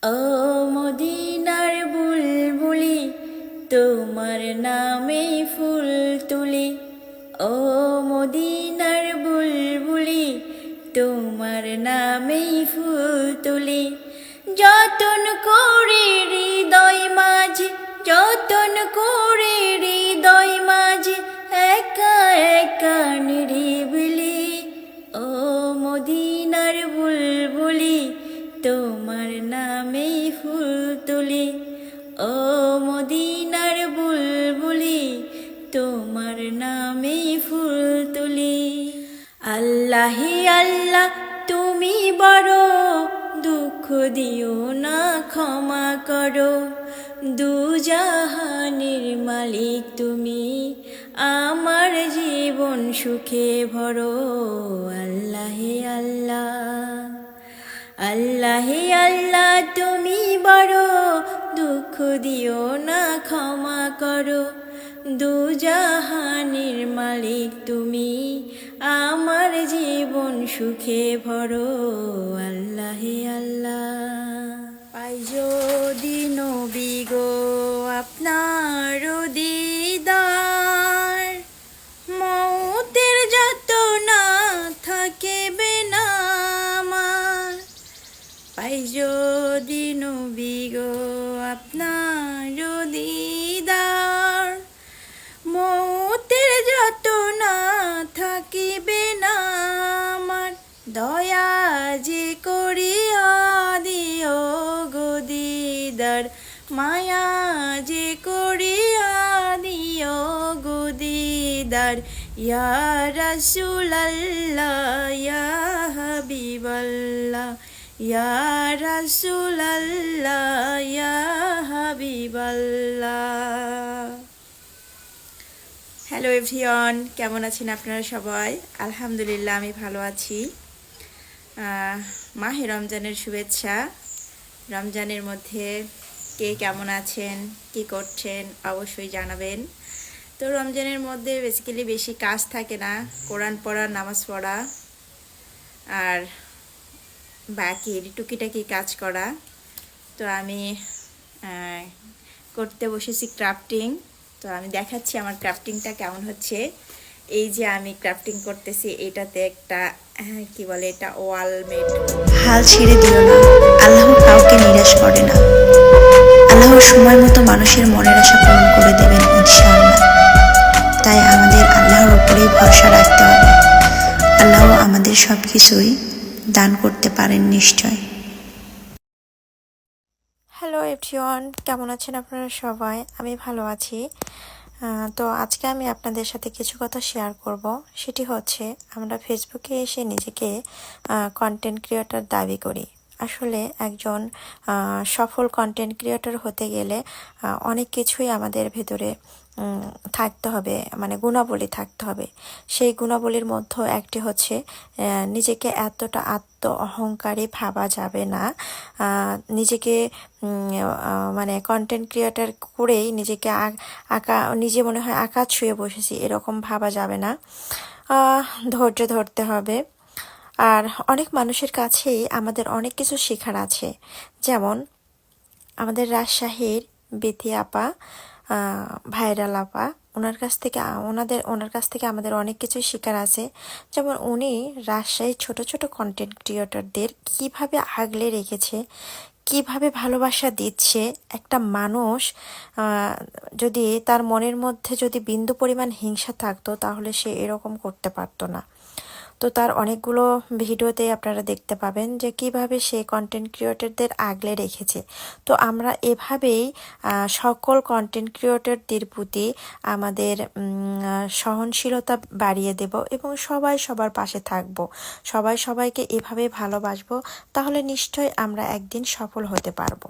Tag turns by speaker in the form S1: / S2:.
S1: ও মদিনার বুলবুলি, তোমার নামে ফুল তুলি। ও মদিনার বুলবুলি, তোমার নামে ফুল তুলি। যতন করে হৃদয় মাঝে, যতন করে হৃদয় মাঝে, একা একা নিরিবিলি। ও মদিনার বুলবুলি, তোমার নামে ফুল তুলি। ও মদিনার বুলবুলি, তোমার নামে ফুল তুলি। আল্লাহি আল্লাহ তুমি বড়, দুঃখ দিও না ক্ষমা করো। দুজাহানের মালিক তুমি, আমার জীবন সুখে ভরো। আল্লাহি আল্লাহ, আল্লাহি আল্লাহ তুমি বড়, দুঃখ দিও না ক্ষমা করো। দুজাহানের মালিক তুমি, আমার জীবন সুখে ভরো। আল্লাহি আল্লাহ। পাই যদি নবী গো আপনার দিদার, মৌতের যত না থাকিবে না আমার। পাই যদি নবী গো আপনার দিদার, মৌতের যত না থাকিবে না আমার। দয়া যে করিয়া দিও গো দিদার, মায়া যে করিয়া দিও গো দিদার। ইয়া রাসূলাল্লাহ ইয়া হাবিবাল্লাহ, ইয়া রাসূলাল্লাহ ইয়া হাবিবাল্লাহ। হ্যালো এভরিওয়ান, কেমন আছেন আপনারা সবাই? আলহামদুলিল্লাহ আমি ভালো আছি। মাহে রমজানের শুভেচ্ছা। রমজানের মধ্যে কে কেমন আছেন, কি করছেন অবশ্যই জানাবেন। তো রমজানের মধ্যে বেসিক্যালি বেশি কাজ থাকে না, কোরআন পড়া, নামাজ পড়া আর বাকি টুকিটাকি কাজ করা। তো আমি করতে বসেছি ক্রাফটিং। তো আমি দেখাচ্ছি আমার ক্রাফটিংটা কেমন হচ্ছে। এই যে আমি ক্রাফটিং করতেছি, এটাতে একটা কি বলে, এটা ওয়ালমেট।
S2: হাল ছেড়ে দিও না, আল্লাহ কাউকে নিরাশ করে না। আল্লাহ সময় মতো মানুষের মনের আশা পূরণ করে দেবেন ইনশাআল্লাহ। তাই আমাদের আল্লাহর উপরেই ভরসা রাখতে হবে। আল্লাহ আমাদের সব কিছুই দান করতে পারেন নিশ্চয়।
S3: হ্যালো এভরিওয়ান, কেমন আছেন আপনারা সবাই? আমি ভালো আছি। তো আজকে আমি আপনাদের সাথে কিছু কথা শেয়ার করব। সেটি হচ্ছে, আমরা ফেসবুকে এসে নিজেকে কন্টেন্ট ক্রিয়েটর দাবি করি। আসলে একজন সফল কন্টেন্ট ক্রিয়েটর হতে গেলে অনেক কিছুই আমাদের ভেতরে থাকতে হবে, মানে গুণাবলী থাকতে হবে। সেই গুণাবলীর মধ্যে একটি হচ্ছে, নিজেকে এতটা আত্ম অহংকারী ভাবা যাবে না। নিজেকে মানে কন্টেন্ট ক্রিয়েটর করেই নিজেকে নিজে মনে হয় আকাশ ছুঁয়ে বসেছি এরকম ভাবা যাবে না। ধৈর্য ধরতে হবে। আর অনেক মানুষের কাছেই আমাদের অনেক কিছু শেখার আছে। যেমন আমাদের রাজশাহীর বিথি আপা, ভাইরাল আপা, ওনার কাছ থেকে আমাদের অনেক কিছু শেখার আছে। যেমন উনি রাজশাহীর ছোট ছোট কন্টেন্ট ক্রিয়েটরদের কিভাবে আগলে রেখেছে, কিভাবে ভালোবাসা দিচ্ছে। একটা মানুষ যদি তার মনের মধ্যে যদি বিন্দু পরিমাণ হিংসা থাকতো, তাহলে সে এরকম করতে পারতো না। তো তার অনেকগুলো ভিডিওতে আপনারা দেখতে পাবেন যে কিভাবে সে কন্টেন্ট ক্রিয়েটরদের আগলে রেখেছে। তো আমরা এভাবেই সকল কন্টেন্ট ক্রিয়েটরদের প্রতি আমাদের সহনশীলতা বাড়িয়ে দেব এবং সবাই সবার পাশে থাকব, সবাই সবাইকে এভাবে ভালোবাসবো। তাহলে নিশ্চয়ই আমরা একদিন সফল হতে পারবো।